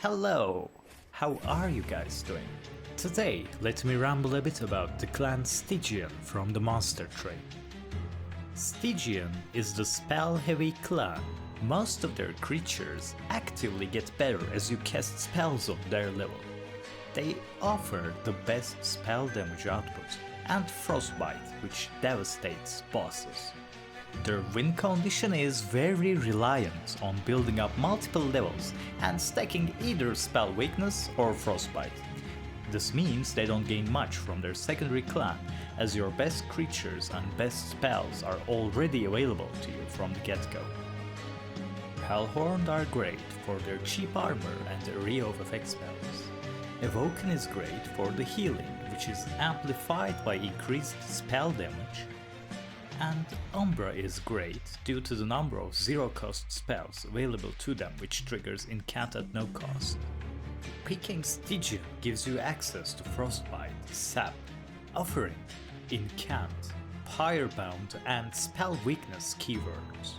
Hello! How are you guys doing? Today, let me ramble a bit about the clan Stygian from the monster trade. Stygian is the spell-heavy clan. Most of their creatures actively get better as you cast spells on their level. They offer the best spell damage output and frostbite, which devastates bosses. Their win condition is very reliant on building up multiple levels and stacking either spell weakness or frostbite. This means they don't gain much from their secondary clan, as your best creatures and best spells are already available to you from the get-go. Hellhorned are great for their cheap armor and array of effect spells. Awoken is great for the healing, which is amplified by increased spell damage. And Umbra is great due to the number of zero-cost spells available to them, which triggers incant at no cost. Picking Stygian gives you access to Frostbite, Sap, Offering, Incant, Firebound and Spell Weakness keywords.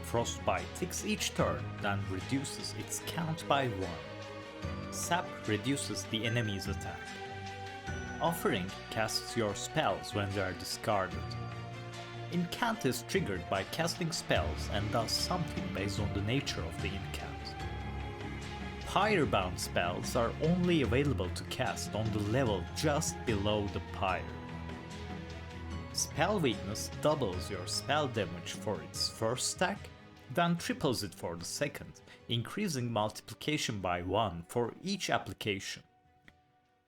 Frostbite ticks each turn, then reduces its count by 1. Sap reduces the enemy's attack. Offering casts your spells when they are discarded. Incant is triggered by casting spells and does something based on the nature of the incant. Firebound spells are only available to cast on the level just below the pyre. Spell weakness doubles your spell damage for its first stack, then triples it for the second, increasing multiplication by 1 for each application.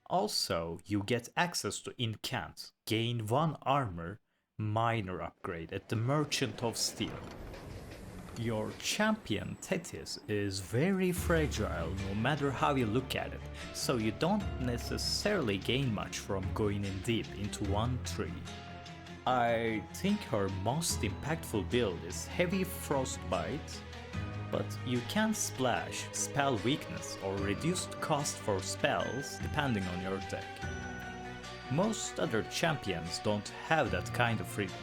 Also, you get access to Incant, gain 1 armor, minor upgrade at the Merchant of Steel. Your champion Tethys is very fragile no matter how you look at it, so you don't necessarily gain much from going in deep into one tree. I think her most impactful build is Heavy Frostbite, but you can splash spell weakness or reduced cost for spells depending on your deck. Most other champions don't have that kind of freedom.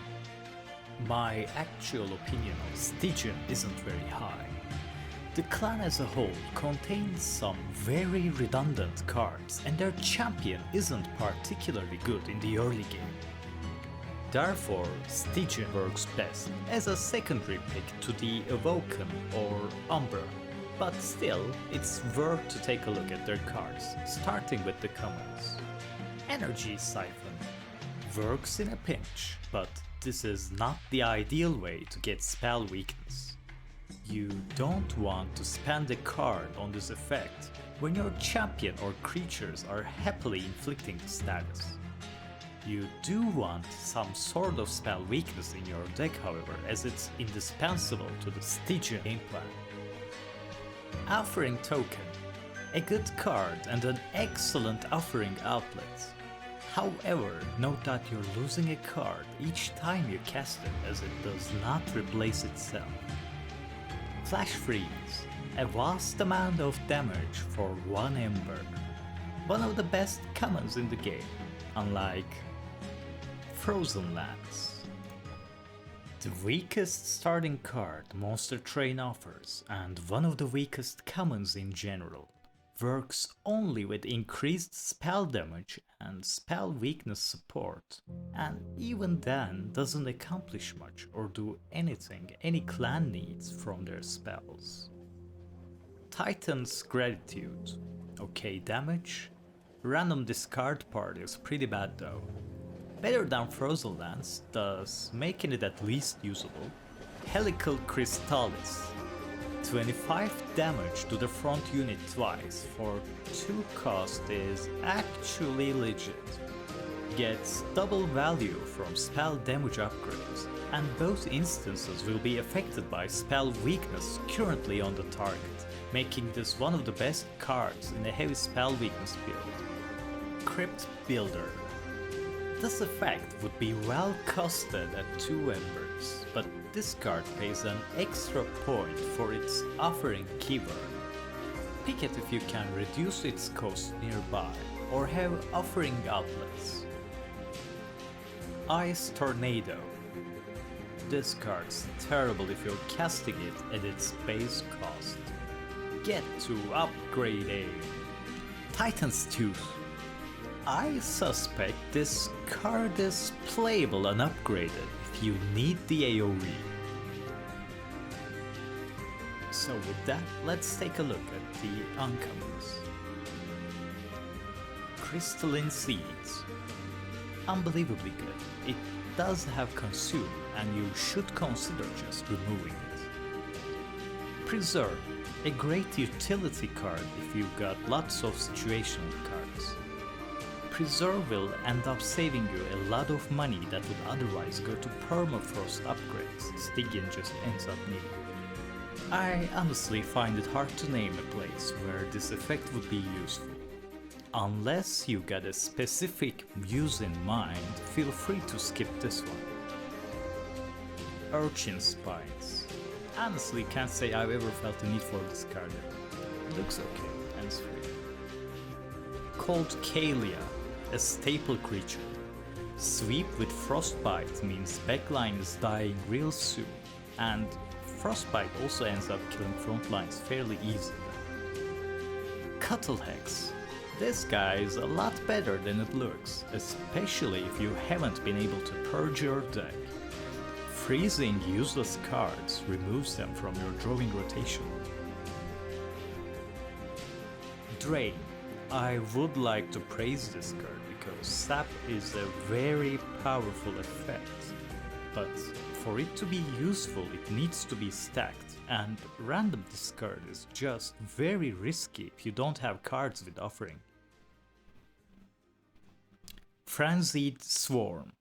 My actual opinion of Stygian isn't very high. The clan as a whole contains some very redundant cards and their champion isn't particularly good in the early game. Therefore, Stygian works best as a secondary pick to the Awoken or Umbra, but still, it's worth to take a look at their cards, starting with the commons. Energy Siphon works in a pinch, but this is not the ideal way to get spell weakness. You don't want to spend a card on this effect when your champion or creatures are happily inflicting the status. You do want some sort of spell weakness in your deck, however, as it's indispensable to the Stygian game plan. Offering Token, a good card and an excellent offering outlet. However, note that you're losing a card each time you cast it, as it does not replace itself. Flash Freeze, a vast amount of damage for 1 Ember. One of the best commons in the game, unlike Frozen Lands. The weakest starting card Monster Train offers, and one of the weakest commons in general, works only with increased spell damage and spell weakness support, and even then doesn't accomplish much or do anything any clan needs from their spells. Titan's Gratitude, okay damage, random discard part is pretty bad though. Better than Frozen Lands, thus making it at least usable. Helical Crystallis, 25 damage to the front unit twice for 2 cost is actually legit. Gets double value from spell damage upgrades, and both instances will be affected by spell weakness currently on the target, making this one of the best cards in a heavy spell weakness build. Crypt Builder. This effect would be well costed at 2 embers, but this card pays an extra point for its offering keyword. Pick it if you can reduce its cost nearby or have offering outlets. Ice Tornado. This card's terrible if you're casting it at its base cost. get to upgrade a Titan's Tooth. I suspect this card is playable and upgraded if you need the AoE. So with that, let's take a look at the uncommons. Crystalline Seeds. Unbelievably good. It does have Consume, and you should consider just removing it. Preserve. A great utility card if you've got lots of situational cards. Preserve will end up saving you a lot of money that would otherwise go to permafrost upgrades Stygian just ends up needing. I honestly find it hard to name a place where this effect would be useful. Unless you got a specific use in mind, feel free to skip this one. Urchin Spines. Honestly can't say I've ever felt the need for this card. It looks okay and it's free. Cold Kalia, a staple creature. Sweep with Frostbite means backline is dying real soon, and Frostbite also ends up killing front lines fairly easily. Cuttlehex. This guy is a lot better than it looks, especially if you haven't been able to purge your deck. Freezing useless cards removes them from your drawing rotation. Drain. I would like to praise this card because Sap is a very powerful effect, but for it to be useful it needs to be stacked, and random discard is just very risky if you don't have cards with offering. Frenzied Swarm.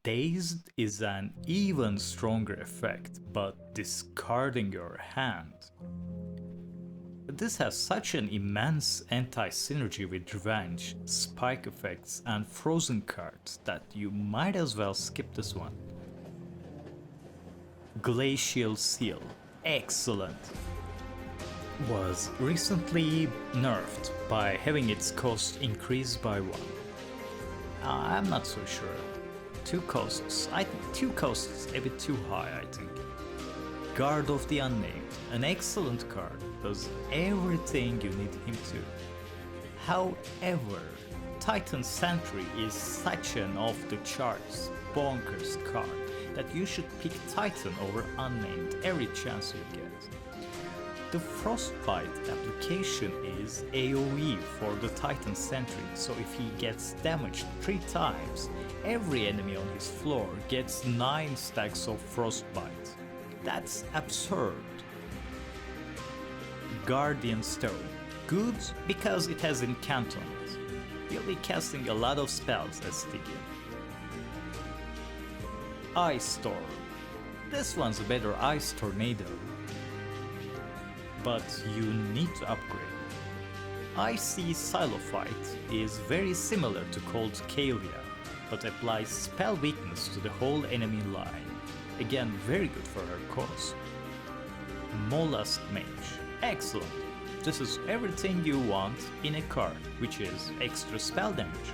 Dazed is an even stronger effect, but discarding your hand. This has such an immense anti-synergy with Revenge, Spike effects and Frozen cards that you might as well skip this one. Glacial Seal. Excellent. Was recently nerfed by having its cost increased by 1. I'm not so sure. 2 costs. I think 2 costs a bit too high, I think. Guard of the Unnamed. An excellent card. Does everything you need him to. However, Titan Sentry is such an off-the-charts, bonkers card that you should pick Titan over Unnamed every chance you get. The Frostbite application is AoE for the Titan Sentry, so if he gets damaged 3 times, every enemy on his floor gets 9 stacks of Frostbite. That's absurd. Guardian Stone. Good because it has Incant on it. You'll be casting a lot of spells as Stygian. Ice Storm. This one's a better Ice Tornado, but you need to upgrade. Icy Xylophyte is very similar to Cold Kalia, but applies spell weakness to the whole enemy line. Again, very good for her cause. Mollusk Mage. Excellent. This is everything you want in a card, which is extra spell damage.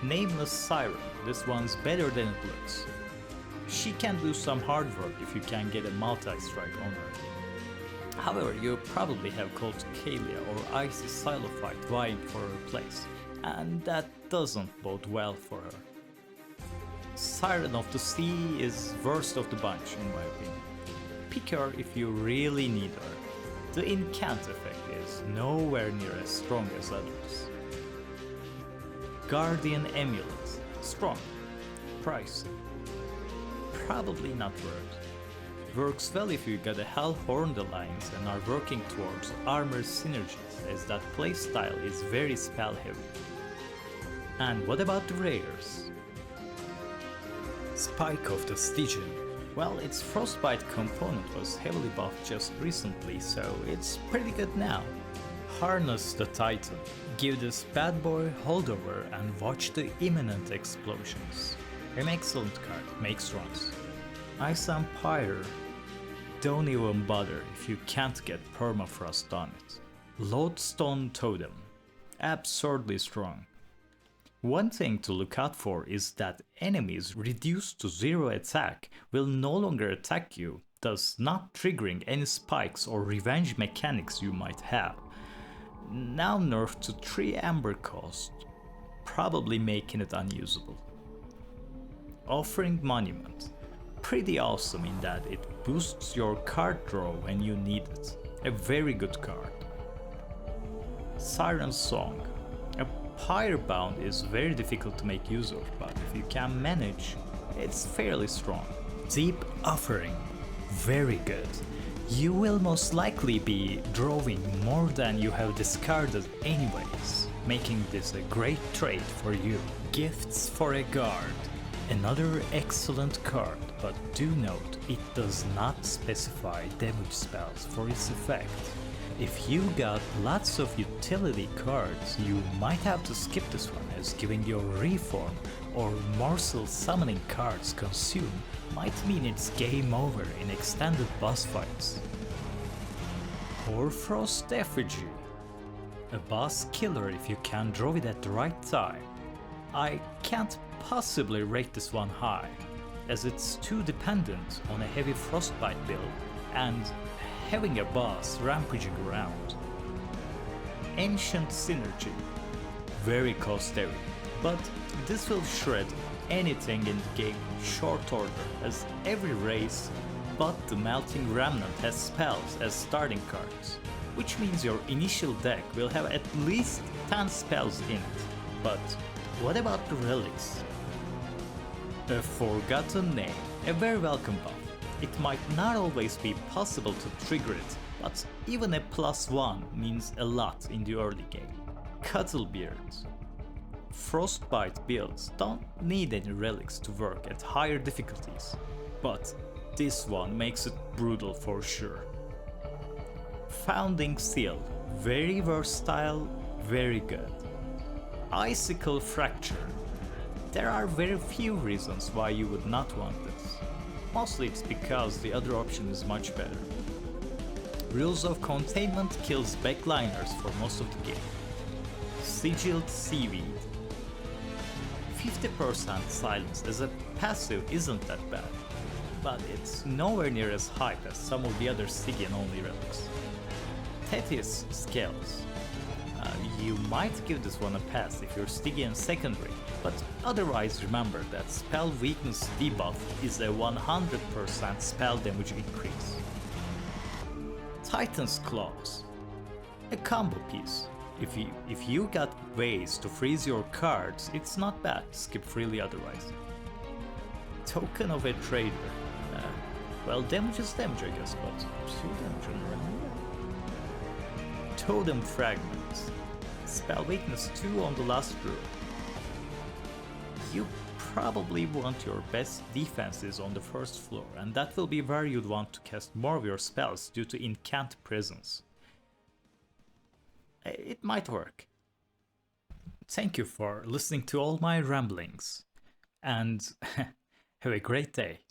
Nameless Siren. This one's better than it looks. She can do some hard work if you can get a multi-strike on her. However, you probably have Cold Kalia or Icy Xylophyte vying for her place, and that doesn't bode well for her. Siren of the Sea is worst of the bunch in my opinion. Pick her if you really need her. The Incant effect is nowhere near as strong as others. Guardian Amulet. Strong. Pricey. Probably not worth. Works well if you got a Hellhorned alliance and are working towards armor synergies, as that playstyle is very spell heavy. And what about the rares? Spike of the Stygian. Well, its Frostbite component was heavily buffed just recently, so it's pretty good now. Harness the Titan. Give this bad boy holdover and watch the imminent explosions. An excellent card, makes runs. Ice Empire. Don't even bother if you can't get permafrost on it. Lodestone Totem. Absurdly strong. One thing to look out for is that enemies reduced to 0 attack will no longer attack you thus not triggering any spikes or revenge mechanics you might have. Now nerfed to 3 amber cost, probably making it unusable. Offering Monument. Pretty awesome in that it boosts your card draw when you need it. A very good card. Siren Song. A Pirebound is very difficult to make use of, but if you can manage, it's fairly strong. Deep Offering. Very good. You will most likely be drawing more than you have discarded anyways, making this a great trade for you. Gifts for a Guard. Another excellent card, but do note it does not specify damage spells for its effect. If you got lots of utility cards, you might have to skip this one, as giving your Reform or Morsel summoning cards consume might mean it's game over in extended boss fights. Hoarfrost Effigy. A boss killer if you can draw it at the right time. I can't possibly rate this one high, as it's too dependent on a heavy frostbite build and having a boss rampaging around. Ancient Synergy. Very cost heavy, but this will shred anything in the game in short order, as every race but the Melting Remnant has spells as starting cards, which means your initial deck will have at least 10 spells in it. But what about the Relics? A Forgotten Name, a very welcome buff. It might not always be possible to trigger it, but even a +1 means a lot in the early game. Cuddlebeard. Frostbite builds don't need any relics to work at higher difficulties, but this one makes it brutal for sure. Founding Seal. Very versatile, very good. Icicle Fracture. There are very few reasons why you would not want this. Mostly it's because the other option is much better. Rules of Containment kills backliners for most of the game. Sigilled Seaweed. 50% silence as a passive isn't that bad, but it's nowhere near as hype as some of the other Stygian only relics. Tethys Scales. You might give this one a pass if you're Stygian secondary, but otherwise remember that spell weakness debuff is a 100% spell damage increase. Titan's Claws. A combo piece. If you got ways to freeze your cards, it's not bad, skip freely otherwise. Token of a Trader. Well, damage is damage, I guess, but 2 damage on random. Totem Fragments. Spell weakness 2 on the last rule. You probably want your best defenses on the first floor, and that will be where you'd want to cast more of your spells due to incant presence. It might work. Thank you for listening to all my ramblings, and have a great day.